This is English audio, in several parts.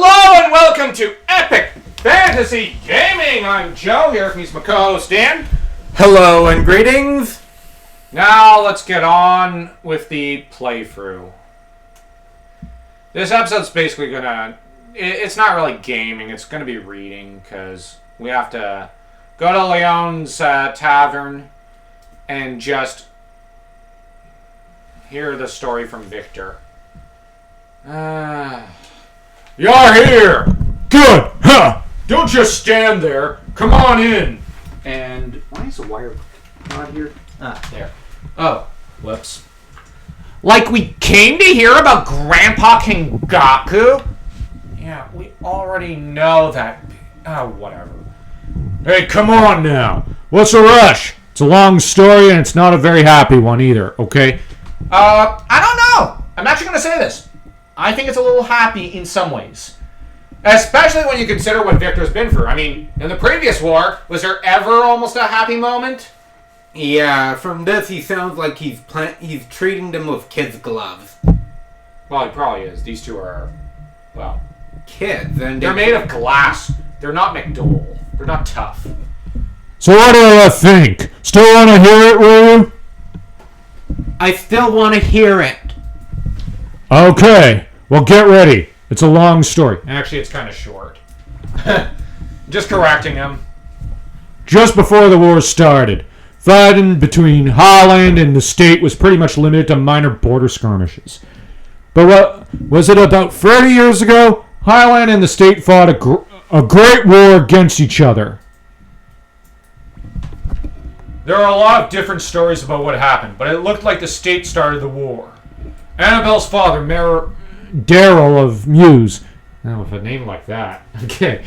Hello and welcome to Epic Fantasy Gaming. I'm Joe here. He's my co-host Dan. Hello and greetings. Now let's get on with the playthrough. This episode's basically gonna... It's not really gaming. It's gonna be reading because we have to go to Leon's tavern and just hear the story from Victor. You're here! Good! Huh! Don't just stand there! Come on in! And why is the wire not here? Ah, there. Oh, whoops. Like we came to hear about Grandpa Genkaku? Yeah, we already know that. Oh, whatever. Hey, come on now. What's the rush? It's a long story and it's not a very happy one either, okay? I don't know. I'm actually going to say this. I think it's a little happy in some ways. Especially when you consider what Victor's been through. I mean, in the previous war, was there ever almost a happy moment? Yeah, from this he sounds like he's treating them with kids' gloves. Well, he probably is. These two are, well... Kids, and they're made of glass. They're not McDole. They're not tough. So what do you think? Still want to hear it, will you? I still want to hear it. Okay, well get ready. It's a long story. Actually, it's kind of short. Just correcting him. Just before the war started, fighting between Highland and the state was pretty much limited to minor border skirmishes. But what was it about 30 years ago? Highland and the state fought a great war against each other. There are a lot of different stories about what happened, but it looked like the state started the war. Annabelle's father, Mayor Daryl of Muse, oh, with a name like that. Okay.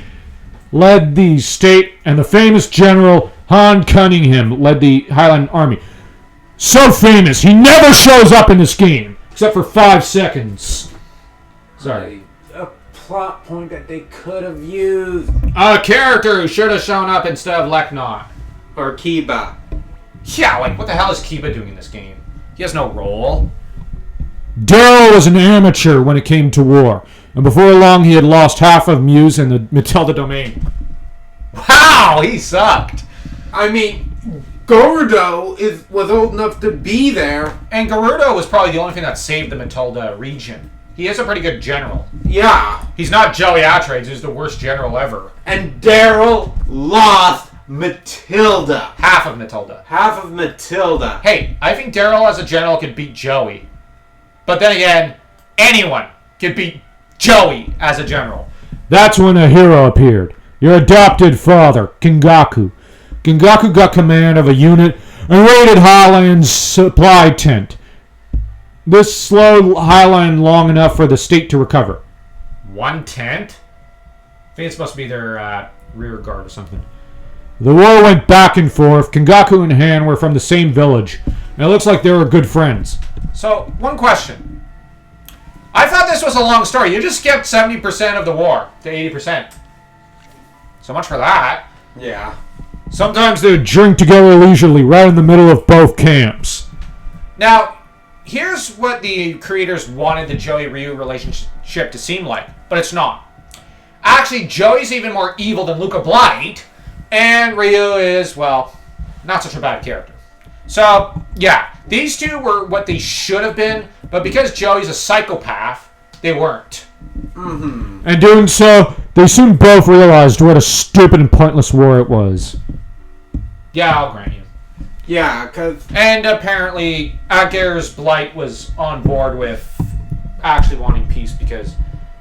led the state, and the famous general Han Cunningham led the Highland army. So famous, he never shows up in this game, except for 5 seconds. Sorry. A plot point that they could have used. A character who should have shown up instead of Leknot. Or Kiba. Yeah, like, what the hell is Kiba doing in this game? He has no role. Daryl was an amateur when it came to war, and before long he had lost half of Muse and the Matilda domain. Wow, he sucked. I mean, Gerudo was old enough to be there. And Gerudo was probably the only thing that saved the Matilda region. He is a pretty good general. Yeah. He's not Joey Atreides, who's the worst general ever. And Daryl lost Matilda. Half of Matilda. Half of Matilda. Hey, I think Daryl as a general could beat Joey. But then again, anyone could beat Joey as a general. That's when a hero appeared. Your adopted father, Genkaku. Genkaku got command of a unit and raided Highland's supply tent. This slowed Highland long enough for the state to recover. One tent? I think it's supposed to be their rear guard or something. The war went back and forth. Genkaku and Han were from the same village, and it looks like they were good friends. So, one question. I thought this was a long story. You just skipped 70% of the war to 80%. So much for that. Yeah. Sometimes they would drink together leisurely right in the middle of both camps. Now, here's what the creators wanted the Joey-Ryu relationship to seem like, but it's not. Actually, Joey's even more evil than Luca Blight, and Ryu is, well, not such a bad character. So, yeah, these two were what they should have been, but because Joey's a psychopath, they weren't. Mm-hmm. And doing so, they soon both realized what a stupid and pointless war it was. Yeah, I'll grant you. Yeah, because... And apparently, Ager's Blight was on board with actually wanting peace because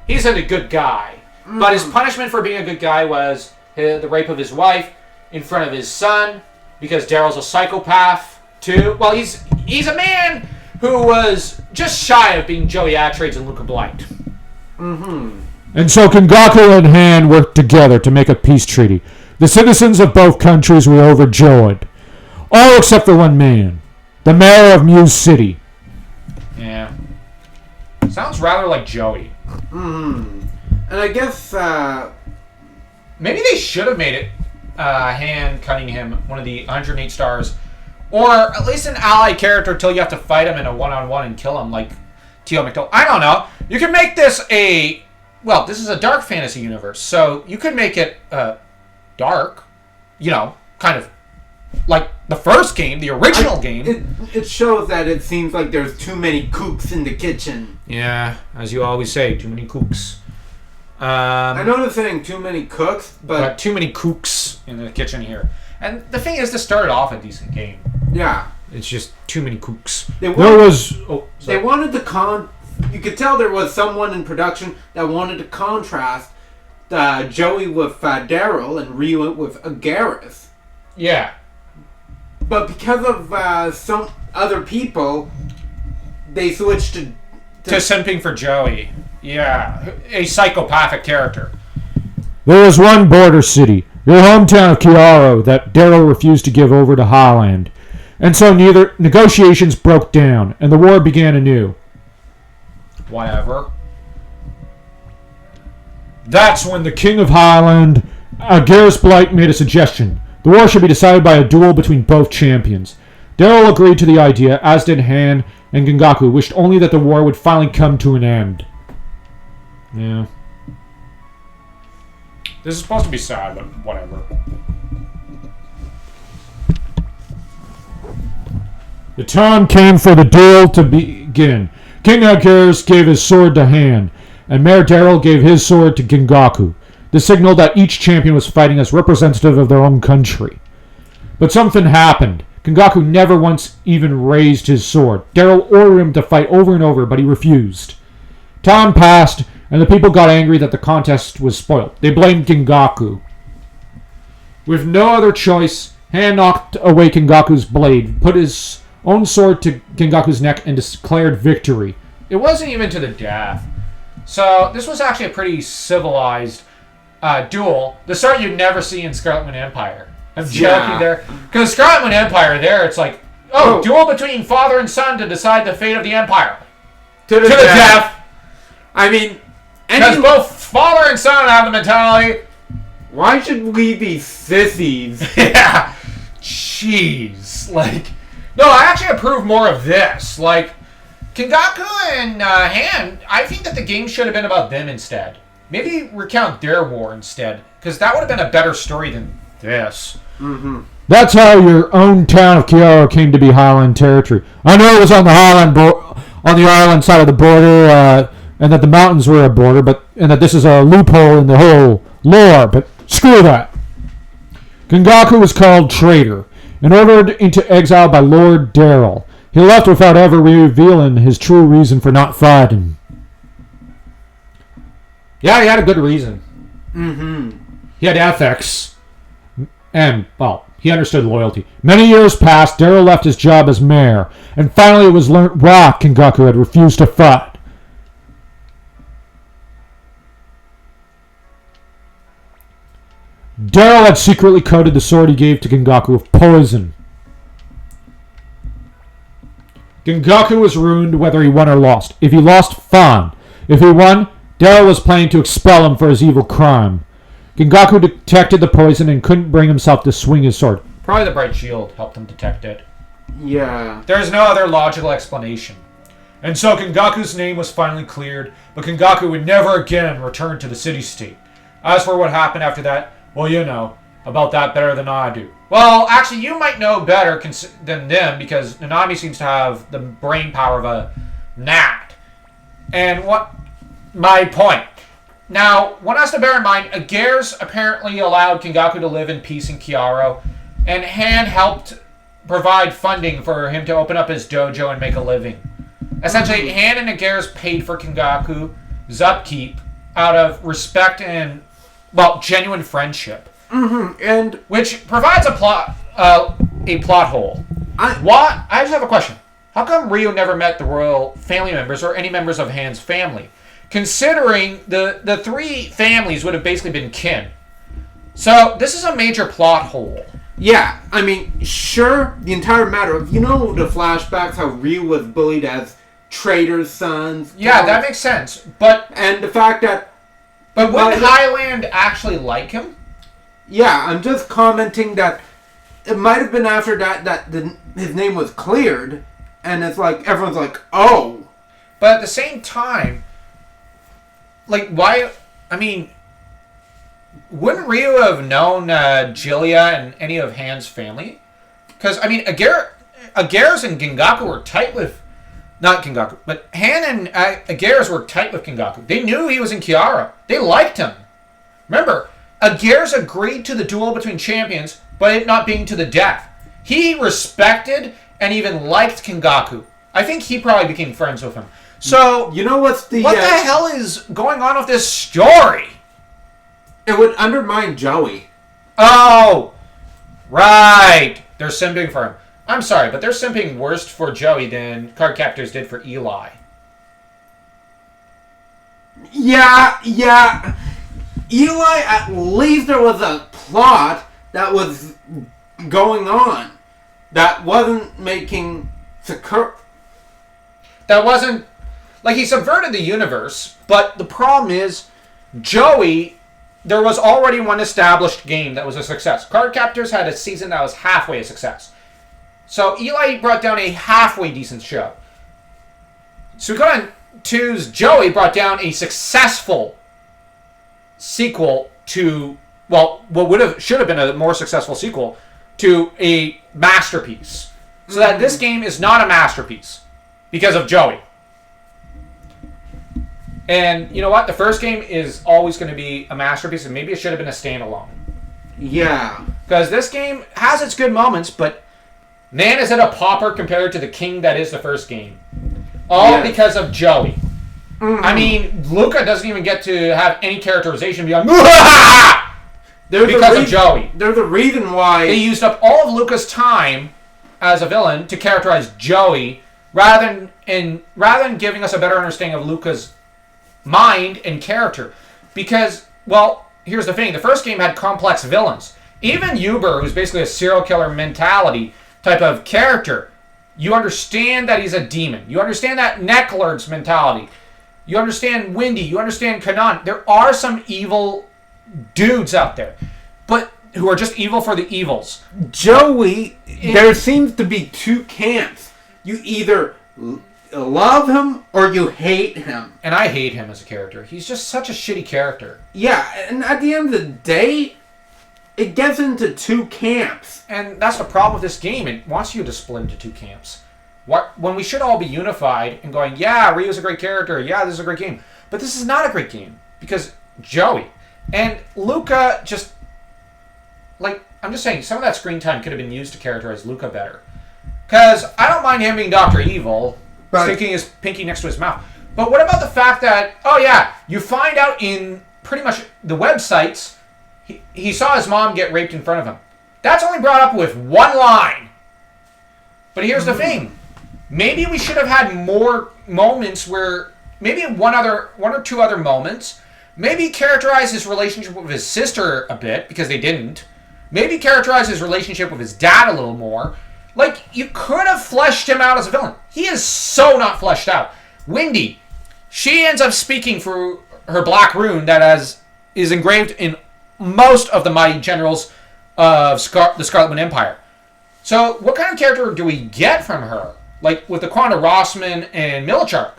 he's a good guy. Mm. But his punishment for being a good guy was the rape of his wife in front of his son, because Daryl's a psychopath, too. Well, he's a man who was just shy of being Joey Atreides and Luca Blight. Mm-hmm. And so Genkaku and Han worked together to make a peace treaty. The citizens of both countries were overjoyed. All except for one man. The mayor of Muse City. Yeah. Sounds rather like Joey. Mm-hmm. And I guess, maybe they should have made it Han Cunningham one of the 108 stars. Or at least an ally character until you have to fight him in a one-on-one and kill him, like T.O. McDowell. I don't know. You can make this a well, this is a dark fantasy universe, so you could make it dark, kind of like the first game, the original game. It shows that it seems like there's too many cooks in the kitchen. Yeah, as you always say, too many cooks. I know they're saying too many cooks, but too many cooks in the kitchen here. And the thing is, this started off a decent game. Yeah. It's just too many cooks. They wanted to you could tell there was someone in production that wanted to contrast Joey with Daryl and Ryu with Garrus. Yeah. But because of some other people, they switched to simping for Joey. Yeah, a psychopathic character. There was one border city, your hometown of Kiaro, that Daryl refused to give over to Highland. And so negotiations broke down, and the war began anew. Whatever. That's when the King of Highland, Garrus Blight, made a suggestion. The war should be decided by a duel between both champions. Daryl agreed to the idea, as did Han, and Genkaku wished only that the war would finally come to an end. Yeah. This is supposed to be sad, but whatever. The time came for the duel to begin. King Garrus gave his sword to Han, and Mayor Daryl gave his sword to Genkaku. This signaled that each champion was fighting as representative of their own country. But something happened. Genkaku never once even raised his sword. Daryl ordered him to fight over and over, but he refused. Time passed, and the people got angry that the contest was spoiled. They blamed Genkaku. With no other choice, Han knocked away Genkaku's blade, put his own sword to Genkaku's neck, and declared victory. It wasn't even to the death. So this was actually a pretty civilized duel. The sort you'd never see in Scarlet Moon Empire. I'm joking there. Because Scarlet Moon Empire there, it's like, duel between father and son to decide the fate of the Empire. To the death. I mean... Because both father and son have the mentality... Why should we be sissies? Yeah. Jeez. No, I actually approve more of this. Genkaku and Han, I think that the game should have been about them instead. Maybe recount their war instead. Because that would have been a better story than this. Mm-hmm. That's how your own town of Kiara came to be Highland territory. I know it was on the island side of the border, and that the mountains were a border, and that this is a loophole in the whole lore, but screw that. Genkaku was called traitor and ordered into exile by Lord Daryl. He left without ever revealing his true reason for not fighting. Yeah, he had a good reason. Mm-hmm. He had ethics. And, he understood loyalty. Many years passed, Daryl left his job as mayor, and finally it was learned why Genkaku had refused to fight. Daryl had secretly coated the sword he gave to Genkaku with poison. Genkaku was ruined whether he won or lost. If he lost, fine. If he won, Daryl was planning to expel him for his evil crime. Genkaku detected the poison and couldn't bring himself to swing his sword. Probably the bright shield helped him detect it. Yeah. There's no other logical explanation. And so Genkaku's name was finally cleared, but Genkaku would never again return to the city-state. As for what happened after that, well, you know about that better than I do. Well, actually, you might know better than them, because Nanami seems to have the brain power of a gnat. And what... my point. Now, one has to bear in mind, Garrus apparently allowed Genkaku to live in peace in Kiaro, and Han helped provide funding for him to open up his dojo and make a living. Essentially, Han and Garrus paid for Genkaku's upkeep out of respect and, genuine friendship. Mm-hmm. And which provides a plot hole. I just have a question. How come Ryu never met the royal family members or any members of Han's family? Considering the three families would have basically been kin. So, this is a major plot hole. Yeah, I mean, sure, the entire matter of, the flashbacks, how Ryu was bullied as traitor's sons. Yeah, that makes sense. And the fact that... But would Highland actually like him? Yeah, I'm just commenting that it might have been after that his name was cleared, and it's everyone's like, oh. But at the same time, But at the same time, like, why... I mean, wouldn't Ryu have known Jilia and any of Han's family? Because, I mean, Ageras and Genkaku were tight with... Not Genkaku, but Han and Ageras were tight with Genkaku. They knew he was in Kiara. They liked him. Remember, Ageras agreed to the duel between champions, but it not being to the death. He respected and even liked Genkaku. I think he probably became friends with him. So, you know what the hell is going on with this story? It would undermine Joey. Oh, right. They're simping for him. I'm sorry, but they're simping worse for Joey than card captors did for Eli. Yeah. Eli, at least there was a plot that was going on that wasn't making Sakura. That wasn't... Like, he subverted the universe, but the problem is, Joey, there was already one established game that was a success. Card Captors had a season that was halfway a success. So Eli brought down a halfway decent show. Suikoden II's Joey brought down a successful sequel to, well, what should have been a more successful sequel to a masterpiece. So that this game is not a masterpiece because of Joey. And you know what? The first game is always going to be a masterpiece, and maybe it should have been a standalone. Yeah. Because this game has its good moments, but man, is it a pauper compared to the king that is the first game. All because of Joey. Mm-hmm. I mean, Luca doesn't even get to have any characterization beyond because of Joey. They're the reason why... They used up all of Luca's time as a villain to characterize Joey rather than giving us a better understanding of Luca's mind and character. Because, well, here's the thing. The first game had complex villains. Even Uber, who's basically a serial killer mentality type of character, you understand that he's a demon. You understand that Necklord's mentality. You understand Windy. You understand Kanan. There are some evil dudes out there, but who are just evil for the evils. Joey, there seems to be two camps. You either love him or you hate him. And I hate him as a character. He's just such a shitty character. Yeah, and at the end of the day, it gets into two camps. And that's the problem with this game. It wants you to split into two camps. When we should all be unified and going, yeah, Ryu's a great character. Yeah, this is a great game. But this is not a great game. Because Joey. And Luca just... Like, I'm just saying, some of that screen time could have been used to characterize Luca better. Because I don't mind him being Dr. Evil, sticking his pinky next to his mouth. But what about the fact that, oh yeah, you find out in pretty much the websites, he saw his mom get raped in front of him. That's only brought up with one line. But here's the thing. Maybe we should have had more moments where, maybe one or two other moments, maybe characterize his relationship with his sister a bit, because they didn't. Maybe characterize his relationship with his dad a little more. Like, you could have fleshed him out as a villain. He is so not fleshed out. Windy, she ends up speaking through her black rune that is engraved in most of the mighty generals of the Scarlet Moon Empire. So, what kind of character do we get from her? Like, with the Quanda Rossman and Milichark.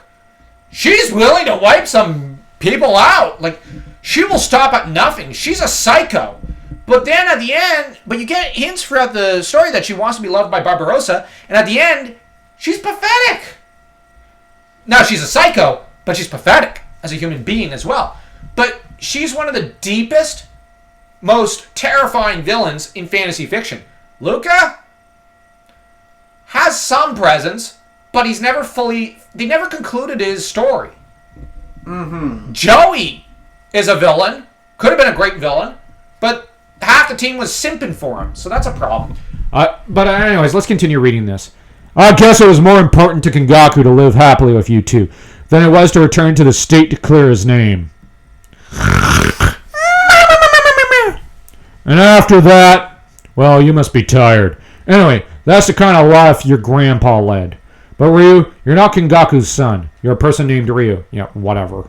She's willing to wipe some people out. Like, she will stop at nothing. She's a psycho. But then at the end, but you get hints throughout the story that she wants to be loved by Barbarossa, and at the end, she's pathetic. Now, she's a psycho, but she's pathetic as a human being as well. But she's one of the deepest, most terrifying villains in fantasy fiction. Luca has some presence, but they never concluded his story. Mm-hmm. Joey is a villain, could have been a great villain, but half the team was simping for him, so that's a problem. But anyways, let's continue reading this. I guess it was more important to Genkaku to live happily with you two than it was to return to the state to clear his name. And after that, well, you must be tired. Anyway, that's the kind of life your grandpa led. But Ryu, you're not Genkaku's son. You're a person named Ryu. Yeah, whatever.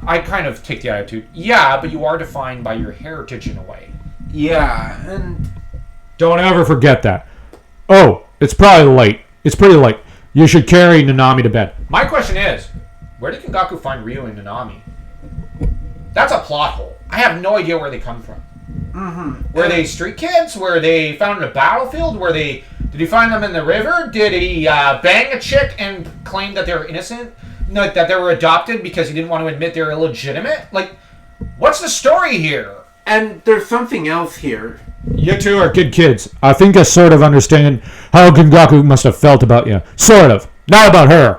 I kind of take the attitude, yeah, but you are defined by your heritage in a way. Yeah, and... Don't ever forget that. Oh, it's probably late. It's pretty late. You should carry Nanami to bed. My question is, Where did Genkaku find Ryu and Nanami? That's a plot hole. I have no idea where they come from. Mm-hmm. Were they street kids? Were they found in a battlefield? Did he find them in the river? Did he bang a chick and claim that they were innocent? No, that they were adopted because he didn't want to admit they were illegitimate? Like, what's the story here? And there's something else here. You two are good kids. I think I sort of understand how Genkaku must have felt about you. Sort of. Not about her.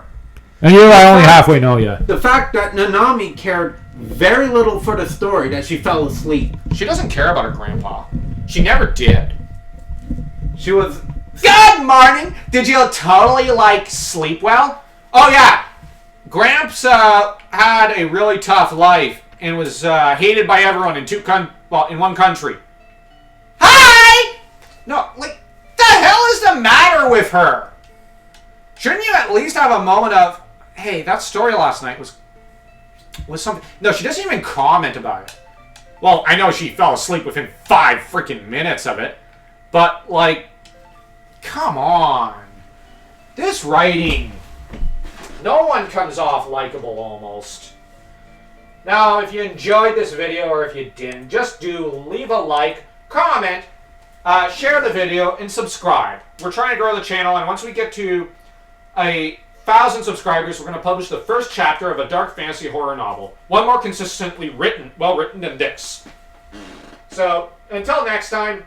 And I only halfway know you. The fact that Nanami cared very little for the story, that she fell asleep. She doesn't care about her grandpa. She never did. She was... Good morning! Did you totally, sleep well? Oh, yeah. Gramps had a really tough life and was hated by everyone in one country. Hi! No, the hell is the matter with her? Shouldn't you at least have a moment of, hey, that story last night was something... No, she doesn't even comment about it. Well, I know she fell asleep within 5 freaking minutes of it, but, come on. This writing... No one comes off likable, almost. Now, if you enjoyed this video, or if you didn't, just leave a like, comment, share the video, and subscribe. We're trying to grow the channel, and once we get to 1,000 subscribers, we're going to publish the first chapter of a dark fantasy horror novel. One more consistently well written than this. So, until next time,